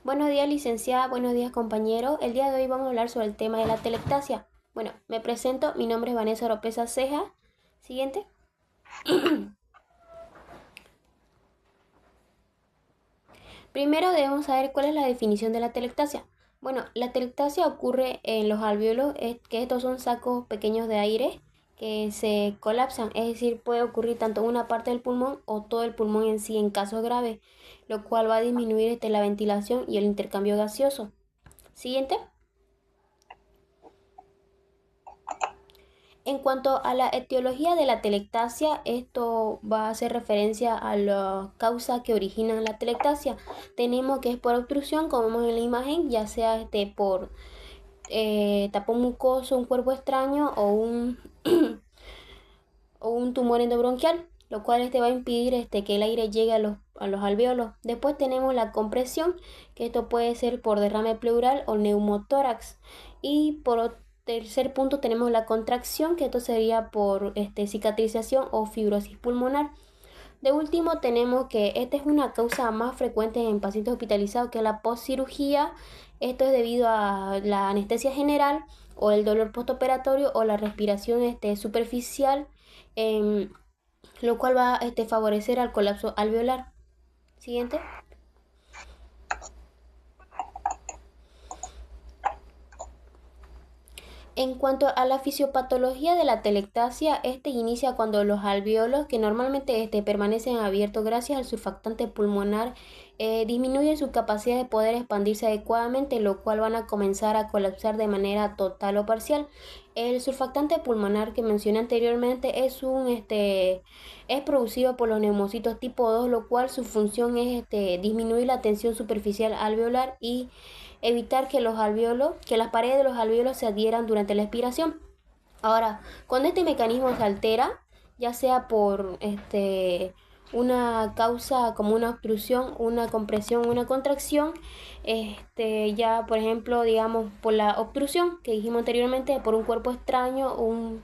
Buenos días, licenciada. Buenos días, compañero. El día de hoy vamos a hablar sobre el tema de la telectasia. Bueno, me presento. Mi nombre es Vanessa Oropesa Ceja. Siguiente. Primero debemos saber cuál es la definición de la telectasia. Bueno, la telectasia ocurre en los alvéolos, que estos son sacos pequeños de aire que se colapsan, es decir, puede ocurrir tanto en una parte del pulmón o todo el pulmón en sí en casos graves, lo cual va a disminuir la ventilación y el intercambio gaseoso. Siguiente. En cuanto a la etiología de la telectasia, esto va a hacer referencia a las causas que originan la telectasia. Tenemos que es por obstrucción, como vemos en la imagen, ya sea por tapón mucoso, un cuerpo extraño o un tumor endobronquial, lo cual va a impedir que el aire llegue a los alvéolos. Después tenemos la compresión, que esto puede ser por derrame pleural o neumotórax. Y por tercer punto tenemos la contracción, que esto sería por cicatrización o fibrosis pulmonar. De último tenemos que esta es una causa más frecuente en pacientes hospitalizados que la postcirugía. Esto es debido a la anestesia general o el dolor postoperatorio o la respiración superficial, em, lo cual va a favorecer al colapso alveolar. Siguiente. En cuanto a la fisiopatología de la telectasia, inicia cuando los alvéolos, que normalmente permanecen abiertos gracias al surfactante pulmonar, disminuyen su capacidad de poder expandirse adecuadamente, lo cual van a comenzar a colapsar de manera total o parcial. El surfactante pulmonar que mencioné anteriormente es producido por los neumocitos tipo 2, lo cual su función es disminuir la tensión superficial alveolar y evitar que que las paredes de los alvéolos se adhieran durante la expiración. Ahora, cuando este mecanismo se altera, ya sea por una causa como una obstrucción, una compresión, una contracción, ya por ejemplo, digamos, por la obstrucción que dijimos anteriormente, por un cuerpo extraño, un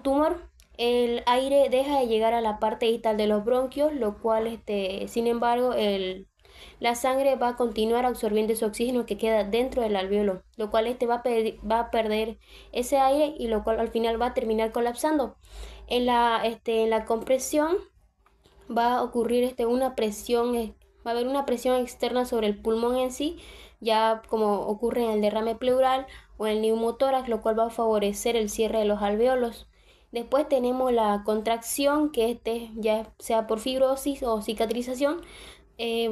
tumor, el aire deja de llegar a la parte distal de los bronquios, lo cual, sin embargo, la sangre va a continuar absorbiendo ese oxígeno que queda dentro del alvéolo, lo cual va a perder ese aire y lo cual al final va a terminar colapsando. En la compresión va a ocurrir una presión, va a haber una presión externa sobre el pulmón en sí, ya como ocurre en el derrame pleural o en el neumotórax, lo cual va a favorecer el cierre de los alvéolos. Después tenemos la contracción, que ya sea por fibrosis o cicatrización,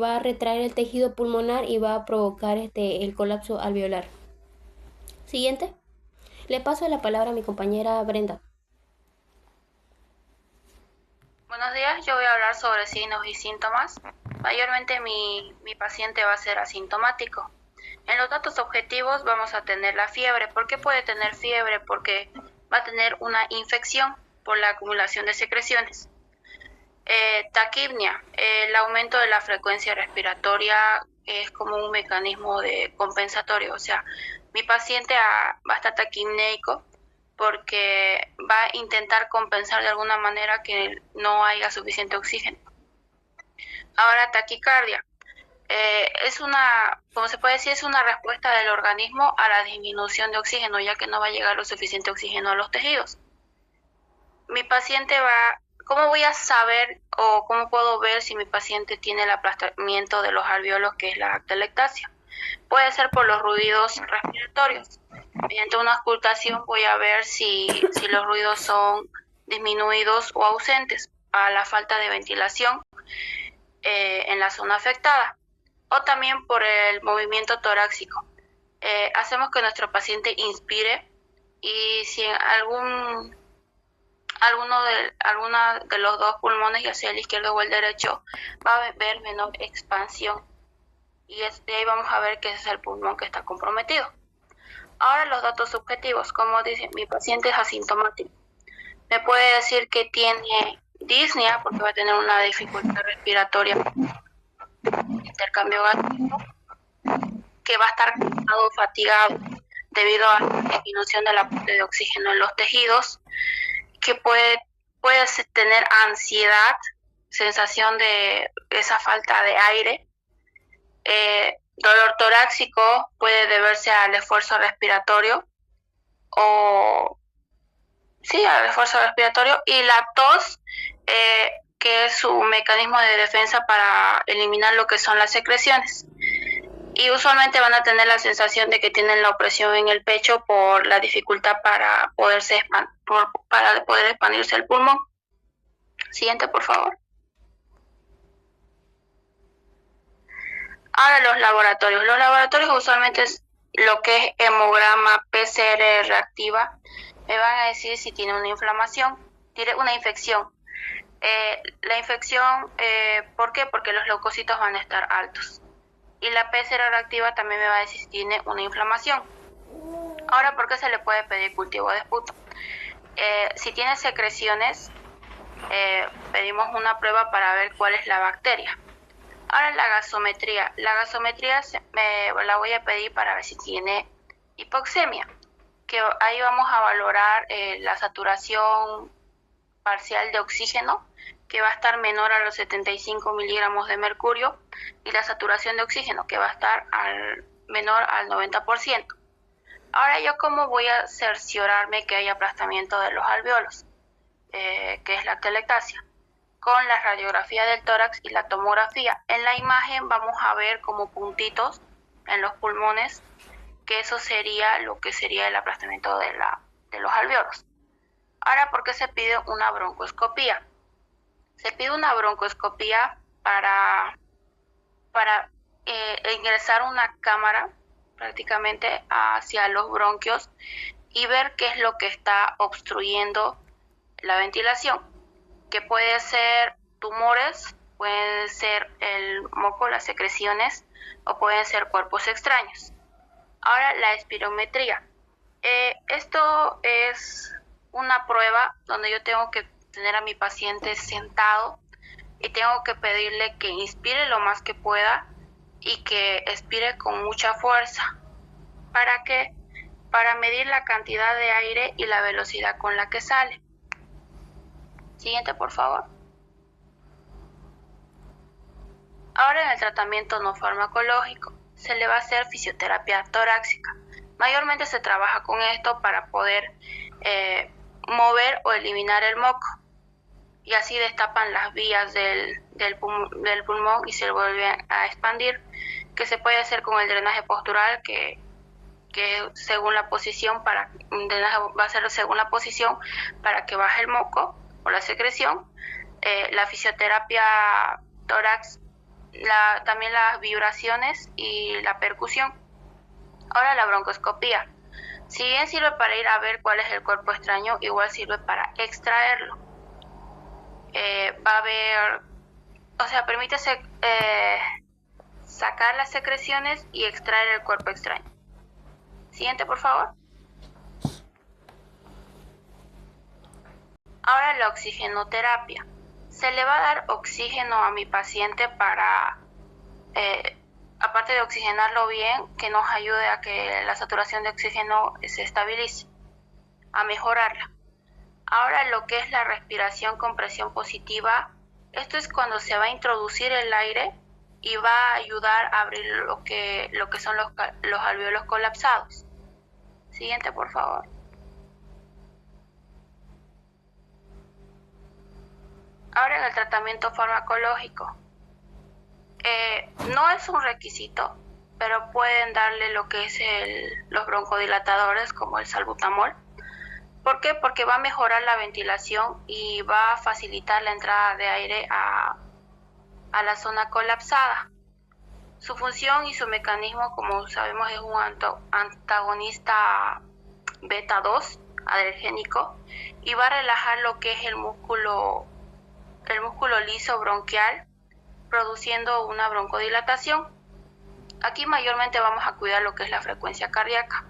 va a retraer el tejido pulmonar y va a provocar el colapso alveolar. Siguiente. Le paso la palabra a mi compañera Brenda. Buenos días, yo voy a hablar sobre signos y síntomas. Mayormente mi paciente va a ser asintomático. En los datos objetivos vamos a tener la fiebre. ¿Por qué puede tener fiebre? Porque va a tener una infección por la acumulación de secreciones. Taquipnia, el aumento de la frecuencia respiratoria es como un mecanismo de compensatorio, o sea, mi paciente va a estar taquipneico porque va a intentar compensar de alguna manera que no haya suficiente oxígeno. Ahora, taquicardia. Como se puede decir, es una respuesta del organismo a la disminución de oxígeno, ya que no va a llegar lo suficiente oxígeno a los tejidos. Mi paciente ¿cómo voy a saber o cómo puedo ver si mi paciente tiene el aplastamiento de los alvéolos, que es la telectasia? Puede ser por los ruidos respiratorios. Mediante una auscultación voy a ver si los ruidos son disminuidos o ausentes a la falta de ventilación en la zona afectada. O también por el movimiento torácico. Hacemos que nuestro paciente inspire y si en alguno de los dos pulmones, ya sea el izquierdo o el derecho, va a haber menor expansión. Y de ahí vamos a ver que ese es el pulmón que está comprometido. Ahora los datos subjetivos. Como dice, mi paciente es asintomático. Me puede decir que tiene disnea porque va a tener una dificultad respiratoria, intercambio gástrico, que va a estar cansado, fatigado debido a la disminución del aporte de oxígeno en los tejidos, que puede tener ansiedad, sensación de esa falta de aire, Dolor torácico puede deberse al esfuerzo respiratorio o sí, al esfuerzo respiratorio, y la tos, que es su mecanismo de defensa para eliminar lo que son las secreciones. Y usualmente van a tener la sensación de que tienen la opresión en el pecho por la dificultad para poder expandirse el pulmón. Siguiente, por favor. Ahora los laboratorios. Los laboratorios usualmente es lo que es hemograma, PCR reactiva. Me van a decir si tiene una inflamación, tiene una infección. La infección, ¿por qué? Porque los leucocitos van a estar altos. Y la PCR reactiva también me va a decir si tiene una inflamación. Ahora, ¿por qué se le puede pedir cultivo de esputo? Si tiene secreciones, pedimos una prueba para ver cuál es la bacteria. Ahora la gasometría. La gasometría la voy a pedir para ver si tiene hipoxemia, que ahí vamos a valorar la saturación parcial de oxígeno, que va a estar menor a los 75 miligramos de mercurio, y la saturación de oxígeno, que va a estar menor al 90%. Ahora, ¿yo cómo voy a cerciorarme que hay aplastamiento de los alveolos? Que es la atelectasia. Con la radiografía del tórax y la tomografía. En la imagen vamos a ver como puntitos en los pulmones, que eso sería lo que sería el aplastamiento de los alveolos. Ahora, ¿por qué se pide una broncoscopía? Se pide una broncoscopía para ingresar una cámara prácticamente hacia los bronquios y ver qué es lo que está obstruyendo la ventilación, que puede ser tumores, puede ser el moco, las secreciones, o pueden ser cuerpos extraños. Ahora, la espirometría. Esto es una prueba donde yo tengo que tener a mi paciente sentado y tengo que pedirle que inspire lo más que pueda y que expire con mucha fuerza. ¿Para qué? Para medir la cantidad de aire y la velocidad con la que sale. Siguiente, por favor. Ahora, en el tratamiento no farmacológico se le va a hacer fisioterapia torácica. Mayormente se trabaja con esto para poder mover o eliminar el moco, y así destapan las vías del pulmón y se vuelven a expandir, que se puede hacer con el drenaje postural, que según la posición, va a ser según la posición para que baje el moco o la secreción. La fisioterapia tórax, también las vibraciones y la percusión. Ahora, la broncoscopía. Si bien sirve para ir a ver cuál es el cuerpo extraño, igual sirve para extraerlo. Va a haber, permite sacar las secreciones y extraer el cuerpo extraño. Siguiente, por favor. Ahora, la oxigenoterapia. Se le va a dar oxígeno a mi paciente para, aparte de oxigenarlo bien, que nos ayude a que la saturación de oxígeno se estabilice, a mejorarla. Ahora, lo que es la respiración con presión positiva, esto es cuando se va a introducir el aire y va a ayudar a abrir lo que son los alveolos colapsados. Siguiente, por favor. Ahora, en el tratamiento farmacológico, no es un requisito, pero pueden darle lo que es los broncodilatadores, como el salbutamol. ¿Por qué? Porque va a mejorar la ventilación y va a facilitar la entrada de aire a la zona colapsada. Su función y su mecanismo, como sabemos, es un antagonista beta 2 alergénico, y va a relajar lo que es el músculo liso bronquial, produciendo una broncodilatación. Aquí mayormente vamos a cuidar lo que es la frecuencia cardíaca.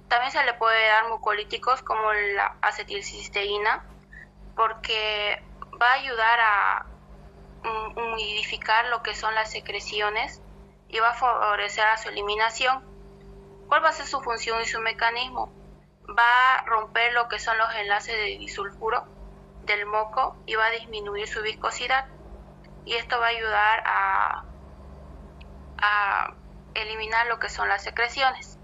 También se le puede dar mucolíticos como la acetilcisteína, porque va a ayudar a humidificar lo que son las secreciones y va a favorecer a su eliminación. ¿Cuál va a ser su función y su mecanismo? Va a romper lo que son los enlaces de disulfuro del moco y va a disminuir su viscosidad, y esto va a ayudar a eliminar lo que son las secreciones.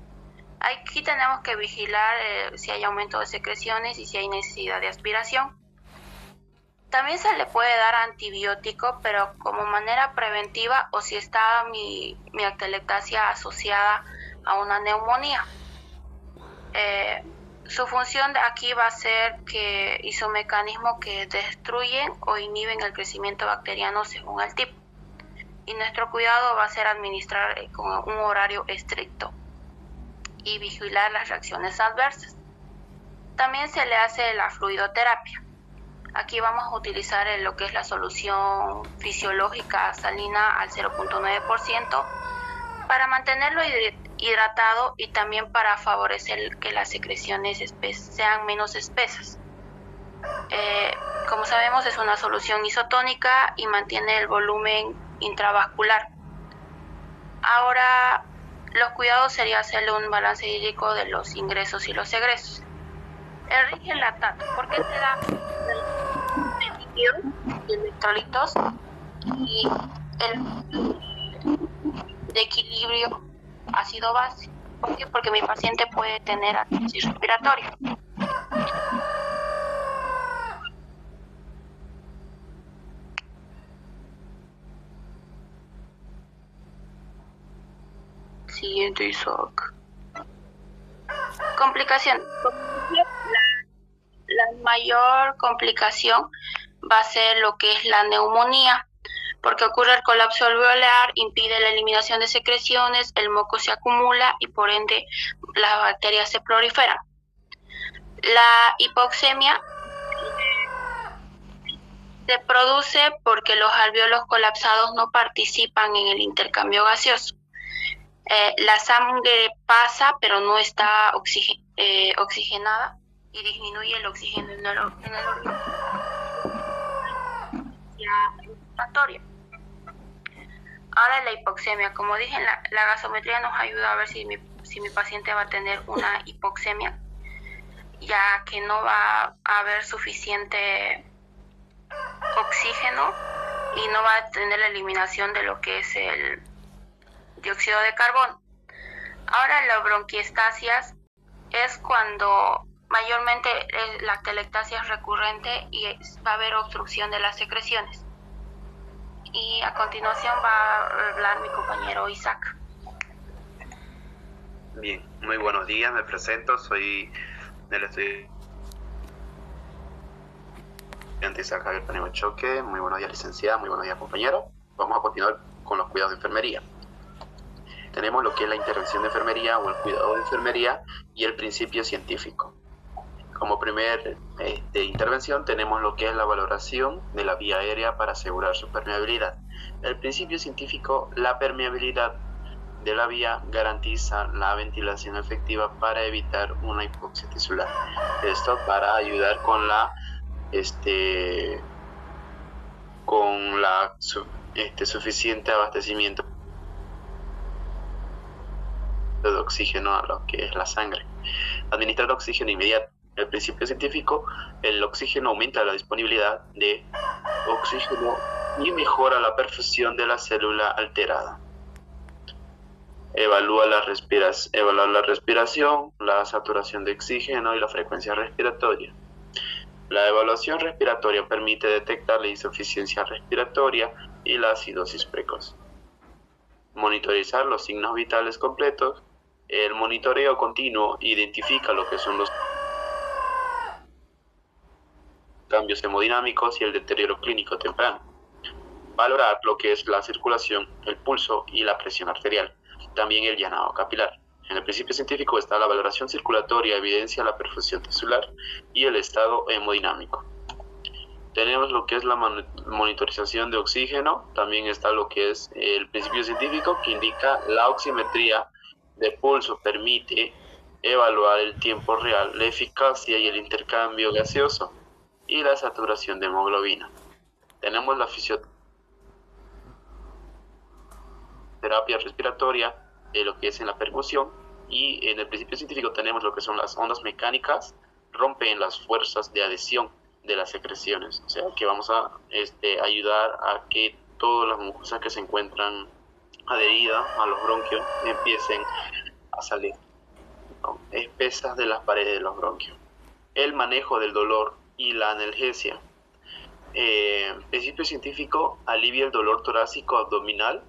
Aquí tenemos que vigilar si hay aumento de secreciones y si hay necesidad de aspiración. También se le puede dar antibiótico, pero como manera preventiva o si está mi atelectasia asociada a una neumonía. Su función de aquí va a ser y su mecanismo que destruyen o inhiben el crecimiento bacteriano según el tipo. Y nuestro cuidado va a ser administrar con un horario estricto y vigilar las reacciones adversas. También se le hace la fluidoterapia. Aquí vamos a utilizar lo que es la solución fisiológica salina al 0.9% para mantenerlo hidratado y también para favorecer que las secreciones sean menos espesas. Como sabemos, es una solución isotónica y mantiene el volumen intravascular. Ahora, los cuidados sería hacerle un balance hídrico de los ingresos y los egresos. El rigelatato, ¿por qué te da líquidos y electrolitos y el de equilibrio ácido-base? ¿Por qué? Porque mi paciente puede tener crisis respiratoria. Siguiente, Isaac. Complicación. La mayor complicación va a ser lo que es la neumonía, porque ocurre el colapso alveolar, impide la eliminación de secreciones, el moco se acumula y por ende las bacterias se proliferan. La hipoxemia se produce porque los alveolos colapsados no participan en el intercambio gaseoso. La sangre pasa pero no está oxigenada y disminuye el oxígeno en el organismo. Ahora la hipoxemia, como dije, la gasometría nos ayuda a ver si mi paciente va a tener una hipoxemia, ya que no va a haber suficiente oxígeno y no va a tener la eliminación de lo que es el dióxido de carbono. Ahora la bronquiestasias es cuando mayormente la atelectasia es recurrente y va a haber obstrucción de las secreciones. Y a continuación va a hablar mi compañero Isaac. Bien, muy buenos días, me presento, soy del estudiante Isaac Javier Panema Choque. Muy buenos días, licenciada, muy buenos días, compañero. Vamos a continuar con los cuidados de enfermería. Tenemos lo que es la intervención de enfermería o el cuidado de enfermería y el principio científico. Como primer intervención tenemos lo que es la valoración de la vía aérea para asegurar su permeabilidad. El principio científico, la permeabilidad de la vía garantiza la ventilación efectiva para evitar una hipoxia tisular. Esto para ayudar con suficiente abastecimiento de oxígeno a lo que es la sangre. Administrar oxígeno inmediato. El principio científico, el oxígeno aumenta la disponibilidad de oxígeno y mejora la perfusión de la célula alterada. Evaluar la respiración, la saturación de oxígeno y la frecuencia respiratoria. La evaluación respiratoria permite detectar la insuficiencia respiratoria y la acidosis precoz. Monitorizar los signos vitales completos. El monitoreo continuo identifica lo que son los cambios hemodinámicos y el deterioro clínico temprano. Valorar lo que es la circulación, el pulso y la presión arterial. También el llenado capilar. En el principio científico está la valoración circulatoria, evidencia la perfusión tisular y el estado hemodinámico. Tenemos lo que es la monitorización de oxígeno. También está lo que es el principio científico que indica la oximetría de pulso. Permite evaluar el tiempo real, la eficacia y el intercambio gaseoso y la saturación de hemoglobina. Tenemos la fisioterapia respiratoria, lo que es en la percusión, y en el principio científico tenemos lo que son las ondas mecánicas, rompen las fuerzas de adhesión de las secreciones, o sea que vamos a ayudar a que todas las mucosas que se encuentran adherida a los bronquios empiecen a salir, ¿no?, espesas de las paredes de los bronquios. El manejo del dolor y la analgesia. Principio científico: alivia el dolor torácico abdominal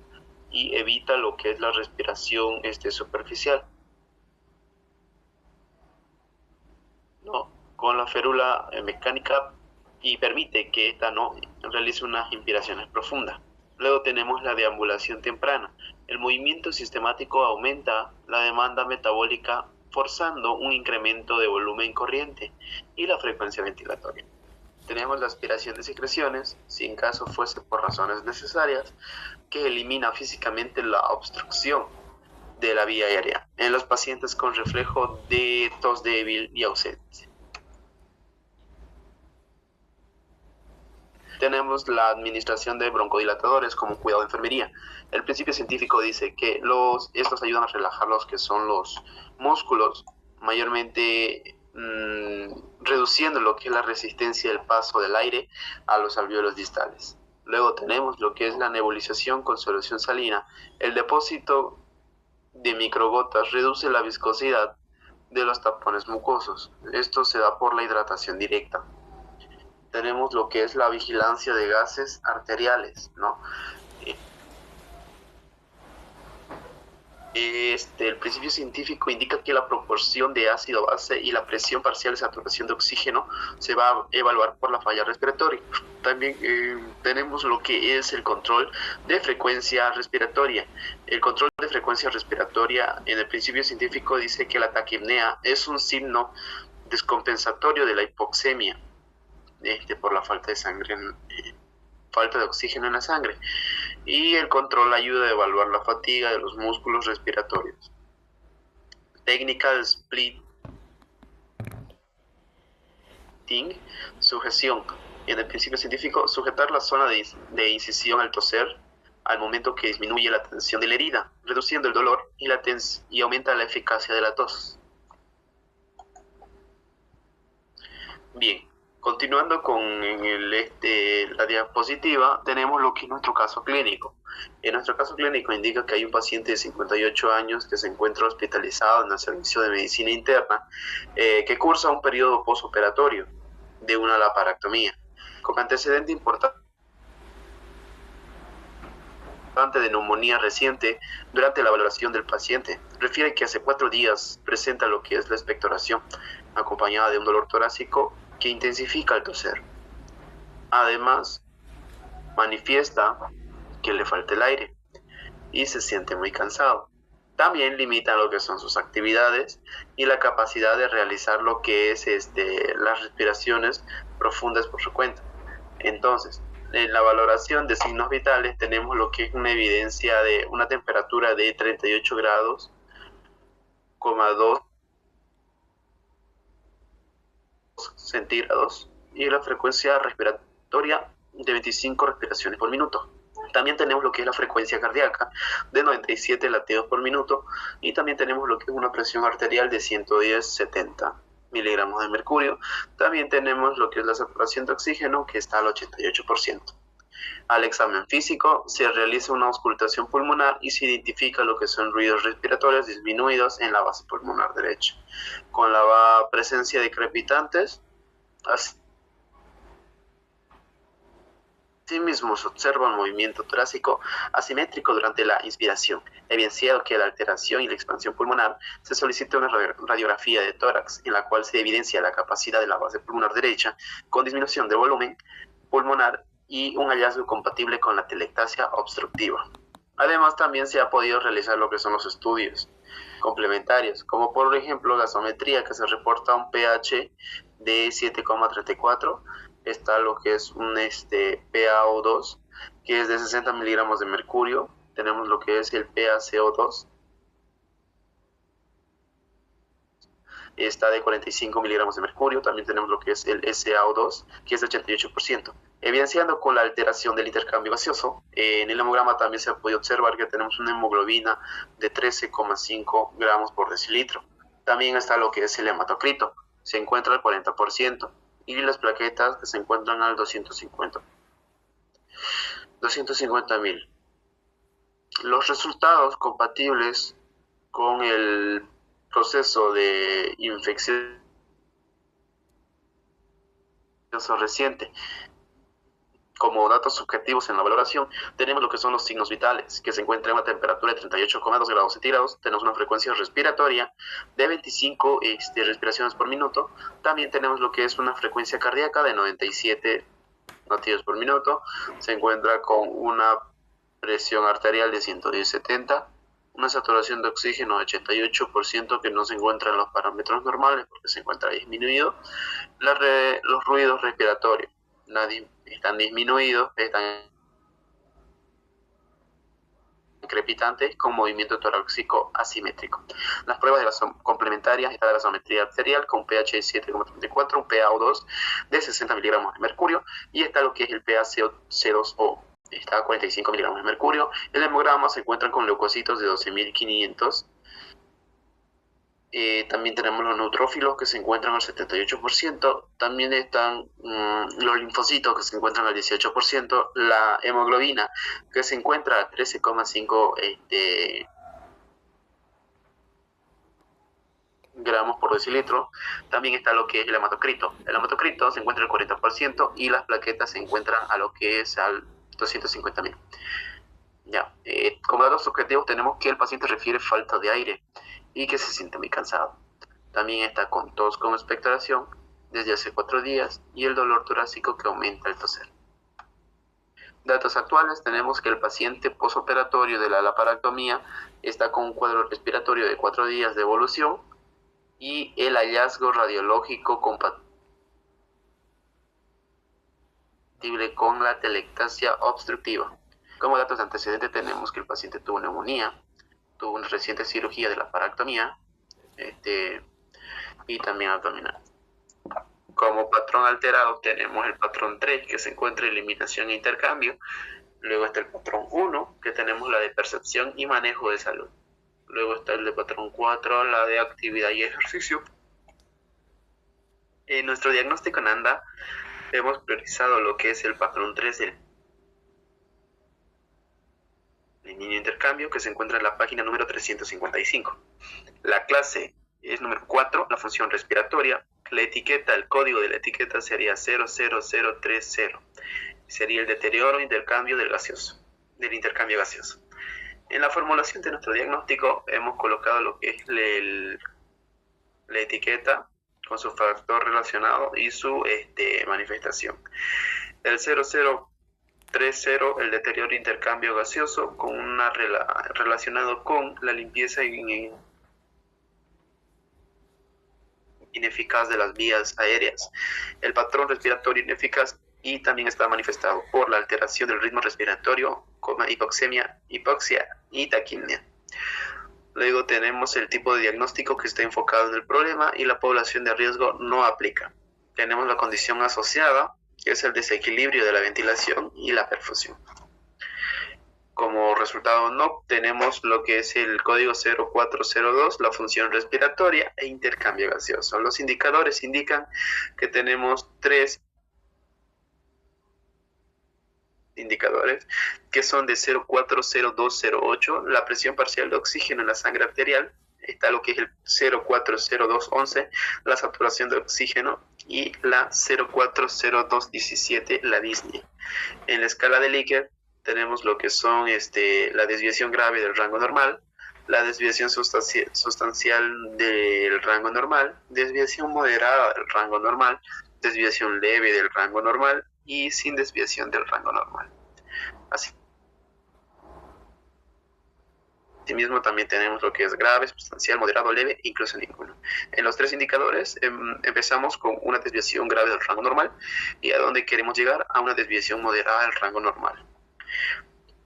y evita lo que es la respiración superficial, ¿no?, con la férula mecánica, y permite que ésta no realice unas inspiraciones profundas. Luego tenemos la deambulación temprana. El movimiento sistemático aumenta la demanda metabólica, forzando un incremento de volumen corriente y la frecuencia ventilatoria. Tenemos la aspiración de secreciones, si en caso fuese por razones necesarias, que elimina físicamente la obstrucción de la vía aérea en los pacientes con reflejo de tos débil y ausente. Tenemos la administración de broncodilatadores como cuidado de enfermería. El principio científico dice que estos ayudan a relajar los que son los músculos, mayormente reduciendo lo que es la resistencia del paso del aire a los alvéolos distales. Luego tenemos lo que es la nebulización con solución salina. El depósito de microgotas reduce la viscosidad de los tapones mucosos. Esto se da por la hidratación directa. Tenemos lo que es la vigilancia de gases arteriales, ¿no? El principio científico indica que la proporción de ácido base y la presión parcial de saturación de oxígeno se va a evaluar por la falla respiratoria. También tenemos lo que es el control de frecuencia respiratoria. El control de frecuencia respiratoria en el principio científico dice que la taquipnea es un signo descompensatorio de la hipoxemia, por la falta de sangre, falta de oxígeno en la sangre, y el control ayuda a evaluar la fatiga de los músculos respiratorios. Técnica de splitting, sujeción. En el principio científico, sujetar la zona de incisión al toser al momento que disminuye la tensión de la herida, reduciendo el dolor y aumenta la eficacia de la tos. Bien. Continuando con la diapositiva, tenemos lo que es nuestro caso clínico. En nuestro caso clínico indica que hay un paciente de 58 años que se encuentra hospitalizado en el servicio de medicina interna, que cursa un periodo postoperatorio de una laparoscopia, con antecedente importante de neumonía reciente. Durante la valoración del paciente, refiere que hace 4 días presenta lo que es la expectoración, acompañada de un dolor torácico que intensifica al toser. Además, manifiesta que le falta el aire y se siente muy cansado. También limita lo que son sus actividades y la capacidad de realizar lo que es las respiraciones profundas por su cuenta. Entonces, en la valoración de signos vitales tenemos lo que es una evidencia de una temperatura de 38 grados, 2 centígrados y la frecuencia respiratoria de 25 respiraciones por minuto. También tenemos lo que es la frecuencia cardíaca de 97 latidos por minuto, y también tenemos lo que es una presión arterial de 110-70 miligramos de mercurio. También tenemos lo que es la saturación de oxígeno, que está al 88%. Al examen físico se realiza una auscultación pulmonar y se identifica lo que son ruidos respiratorios disminuidos en la base pulmonar derecha, con la presencia de crepitantes. Asimismo, se observa un movimiento torácico asimétrico durante la inspiración, evidenciado que la alteración y la expansión pulmonar. Se solicita una radiografía de tórax, en la cual se evidencia la capacidad de la base pulmonar derecha con disminución de volumen pulmonar y un hallazgo compatible con la telectasia obstructiva. Además, también se ha podido realizar lo que son los estudios complementarios, como por ejemplo gasometría, que se reporta un pH de 7,34. Está lo que es un PaO2, que es de 60 miligramos de mercurio. Tenemos lo que es el PaCO2, está de 45 miligramos de mercurio. También tenemos lo que es el SaO2, que es de 88%. Evidenciando con la alteración del intercambio gaseoso, en el hemograma también se ha podido observar que tenemos una hemoglobina de 13,5 gramos por decilitro. También está lo que es el hematocrito, se encuentra al 40%, y las plaquetas, que se encuentran al 250.000. Los resultados compatibles con el proceso de infección reciente. Como datos subjetivos en la valoración, tenemos lo que son los signos vitales, que se encuentra en una temperatura de 38,2 grados centígrados, tenemos una frecuencia respiratoria de 25 respiraciones por minuto, también tenemos lo que es una frecuencia cardíaca de 97 latidos por minuto, se encuentra con una presión arterial de 110/70, una saturación de oxígeno de 88% que no se encuentra en los parámetros normales porque se encuentra disminuido, los ruidos respiratorios están disminuidos, están crepitantes con movimiento torácico asimétrico. Las pruebas de la complementarias está de la gasometría arterial con pH de 7,34, un PaO2 de 60 miligramos de mercurio y está lo que es el PaC2O, está a 45 miligramos de mercurio. El hemograma se encuentra con leucocitos de 12.500. También tenemos los neutrófilos que se encuentran al 78%, también están los linfocitos que se encuentran al 18%, la hemoglobina que se encuentra a 13,5 gramos por decilitro, también está lo que es el hematocrito se encuentra al 40% y las plaquetas se encuentran a lo que es al 250.000. Ya, como datos subjetivos tenemos que el paciente refiere falta de aire y que se siente muy cansado. También está con tos con expectoración desde hace 4 días y el dolor torácico que aumenta al toser. Datos actuales tenemos que el paciente posoperatorio de la laparectomía está con un cuadro respiratorio de 4 días de evolución y el hallazgo radiológico compatible con la telectasia obstructiva. Como datos de antecedente tenemos que el paciente tuvo neumonía, tuvo una reciente cirugía de la laparectomía y también abdominal. Como patrón alterado tenemos el patrón 3 que se encuentra en eliminación e intercambio. Luego está el patrón 1 que tenemos la de percepción y manejo de salud. Luego está el de patrón 4, la de actividad y ejercicio. En nuestro diagnóstico en ANDA hemos priorizado lo que es el patrón 3 del niño intercambio que se encuentra en la página número 355. La clase es número 4, la función respiratoria. La etiqueta, el código de la etiqueta sería 00030. Sería el deterioro intercambio del intercambio gaseoso. En la formulación de nuestro diagnóstico hemos colocado lo que es la etiqueta con su factor relacionado y su manifestación. El 0030, el deterioro intercambio gaseoso, con relacionado con la limpieza ineficaz de las vías aéreas, el patrón respiratorio ineficaz y también está manifestado por la alteración del ritmo respiratorio, hipoxia y taquimia. Luego tenemos el tipo de diagnóstico que está enfocado en el problema y la población de riesgo no aplica. Tenemos la condición asociada, que es el desequilibrio de la ventilación y la perfusión. Como resultado no tenemos lo que es el código 0402, la función respiratoria e intercambio gaseoso. Los indicadores indican que tenemos 3 indicadores que son de 040208, la presión parcial de oxígeno en la sangre arterial, está lo que es el 040211, la saturación de oxígeno, y la 040217, la disnea. En la escala de Likert tenemos lo que son la desviación grave del rango normal, la desviación sustancial del rango normal, desviación moderada del rango normal, desviación leve del rango normal y sin desviación del rango normal. Asimismo también tenemos lo que es grave, sustancial, moderado, leve, incluso ninguno. En los 3 indicadores empezamos con una desviación grave del rango normal y a donde queremos llegar a una desviación moderada del rango normal.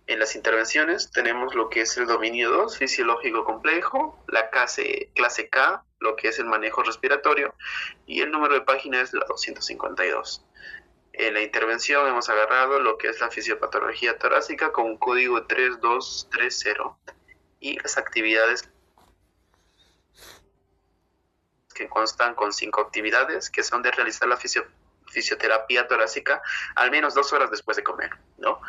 En las intervenciones tenemos lo que es el dominio 2, fisiológico complejo, la clase K, lo que es el manejo respiratorio, y el número de página es la 252. En la intervención hemos agarrado lo que es la fisiopatología torácica con un código 3230 y las actividades que constan con 5 actividades que son de realizar la fisioterapia torácica al menos 2 horas después de comer, ¿no?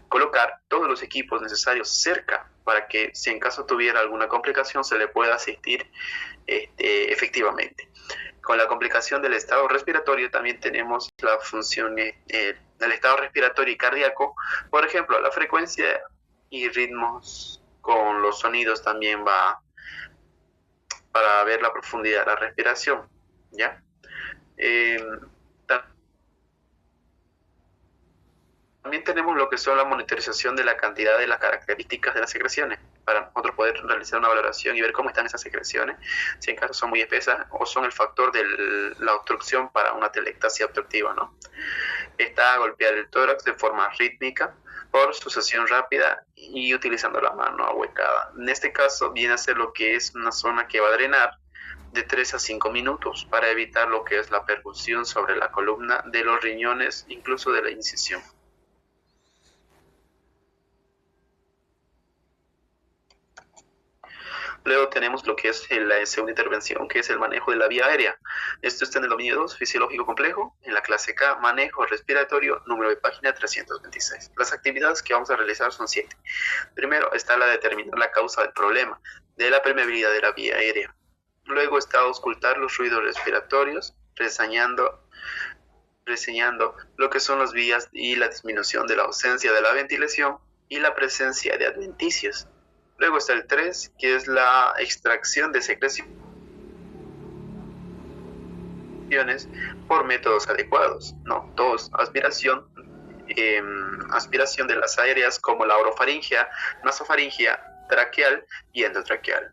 Colocar todos los equipos necesarios cerca para que si en caso tuviera alguna complicación se le pueda asistir efectivamente. Con la complicación del estado respiratorio también tenemos la función del estado respiratorio y cardíaco. Por ejemplo, la frecuencia y ritmos con los sonidos también va para ver la profundidad de la respiración, ¿ya? También tenemos lo que son la monitorización de la cantidad de las características de las secreciones, para nosotros poder realizar una valoración y ver cómo están esas secreciones, si en caso son muy espesas o son el factor de la obstrucción para una atelectasia obstructiva, ¿no? Está golpear el tórax de forma rítmica por sucesión rápida y utilizando la mano ahuecada. En este caso viene a ser lo que es una zona que va a drenar de 3 a 5 minutos para evitar lo que es la percusión sobre la columna de los riñones, incluso de la incisión. Luego tenemos lo que es la segunda intervención, que es el manejo de la vía aérea. Esto está en el dominio 2, fisiológico complejo, en la clase K, manejo respiratorio, número de página 326. Las actividades que vamos a realizar son 7. Primero está la de determinar la causa del problema de la permeabilidad de la vía aérea. Luego está auscultar los ruidos respiratorios, reseñando lo que son las vías y la disminución de la ausencia de la ventilación y la presencia de adventicios. Luego está el 3, que es la extracción de secreciones por métodos adecuados, ¿no? 2, aspiración de las aéreas como la orofaringia, nasofaringia, traqueal y endotraqueal.